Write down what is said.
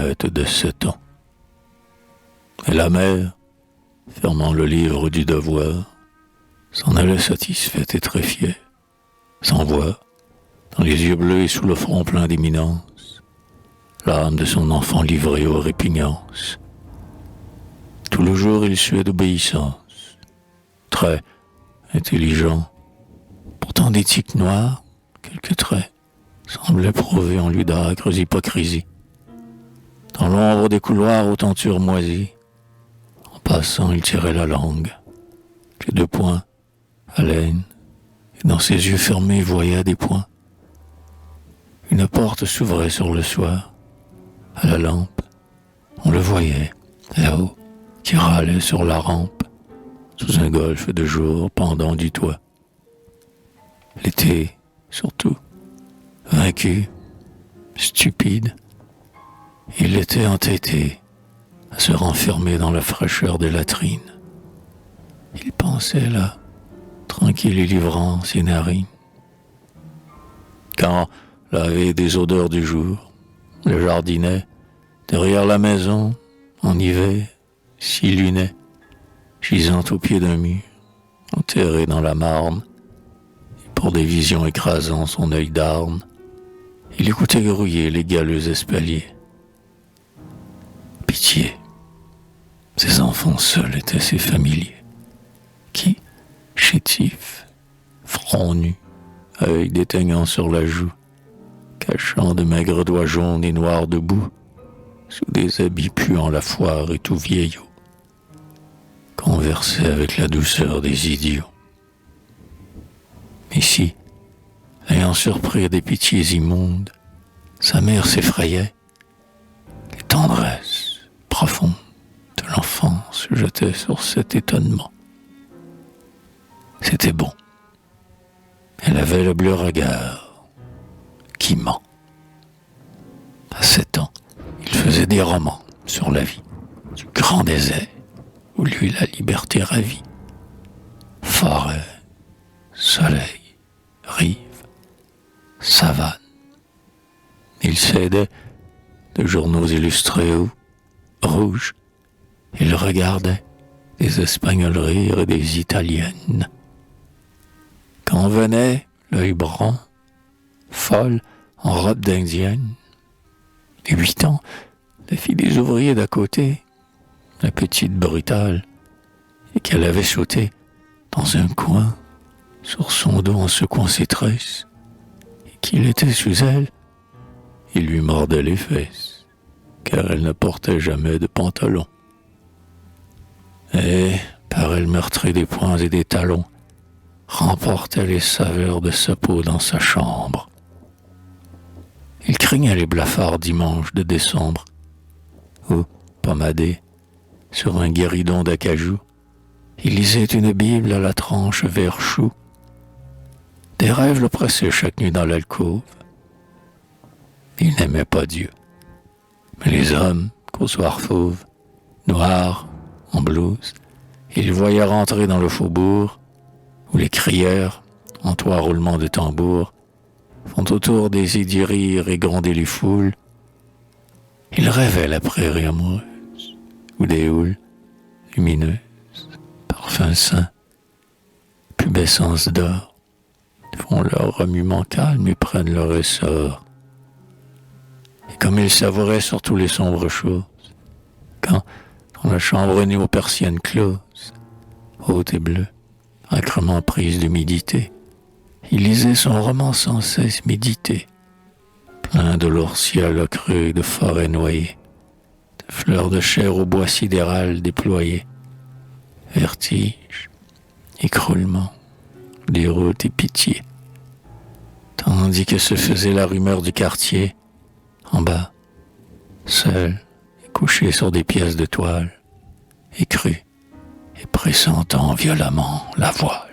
Cosette de 7 ans. Et la mère, fermant le livre du devoir, s'en allait satisfaite et très fière, sans voix, dans les yeux bleus et sous le front plein d'éminence, l'âme de son enfant livrée aux répugnances. Tout le jour il suait d'obéissance, très intelligent, pourtant des tics noirs, quelques traits, semblaient prouver en lui d'âcres hypocrisies. Dans l'ombre des couloirs aux tentures moisies, en passant il tirait la langue, les 2 poings, haleine, et dans ses yeux fermés voyait des points. Une porte s'ouvrait sur le soir, à la lampe, on le voyait, là-haut, qui râlait sur la rampe, sous un golfe de jour pendant du toit. L'été, surtout, vaincu, stupide, il était entêté à se renfermer dans la fraîcheur des latrines. Il pensait là, tranquille et livrant ses narines. Quand, lavé des odeurs du jour, le jardinet, derrière la maison, en hiver, s'illuminait, gisant au pied d'un mur, enterré dans la marne, et pour des visions écrasant son œil d'arne, il écoutait grouiller les galeux espaliers. Pitié, ces enfants seuls étaient ses familiers, qui, chétifs, front nu, œil déteignant sur la joue, cachant de maigres doigts jaunes et noirs de boue, sous des habits puant la foire et tout vieillot, conversaient avec la douceur des idiots. Ici, ayant surpris des pitiés immondes, sa mère s'effrayait. Les tendresses profondes de l'enfant se jetaient sur cet étonnement. C'était bon. Elle avait le bleu regard qui ment. À 7 ans, il faisait des romans sur la vie du grand désert où lui la liberté ravit. Forêt, soleil, rive, savane. Il s'aidait de journaux illustrés où, rouges, il regardait des Espagnols rire et des Italiennes. Quand venait l'œil brun, folle en robe d'indienne, les 8 ans, la fille des ouvriers d'à côté, la petite brutale, et qu'elle avait sauté dans un coin, sur son dos en secouant ses tresses, et qu'il était sous elle, il lui mordait les fesses, car elle ne portait jamais de pantalon. Et, par elle meurtrie des poings et des talons, remportait les saveurs de sa peau dans sa chambre. Il craignait les blafards dimanches de décembre, où, pommadé, sur un guéridon d'acajou, il lisait une Bible à la tranche vert chou. Des rêves le pressaient chaque nuit dans l'alcôve. Il n'aimait pas Dieu, mais les hommes, qu'au soir fauve, noirs, en blouse, il voyait rentrer dans le faubourg, où les crières, en toit roulement de tambour, font autour des idées rire et gronder les foules. Il rêvait la prairie amoureuse, où des houles lumineuses, parfums sains, pubescence d'or, font leur remuement calme et prennent leur essor. Et comme il savourait sur tous les sombres choses, quand, dans la chambre nue aux persiennes closes, haute et bleue, âcrement prise d'humidité, il lisait son roman sans cesse médité, plein de lourds ciels creux, de forêts noyées, de fleurs de chair au bois sidéral déployées, vertige, écroulement, déroute et pitié, tandis que se faisait la rumeur du quartier, en bas, seul, couché sur des pièces de toile, écru et pressentant violemment la voile.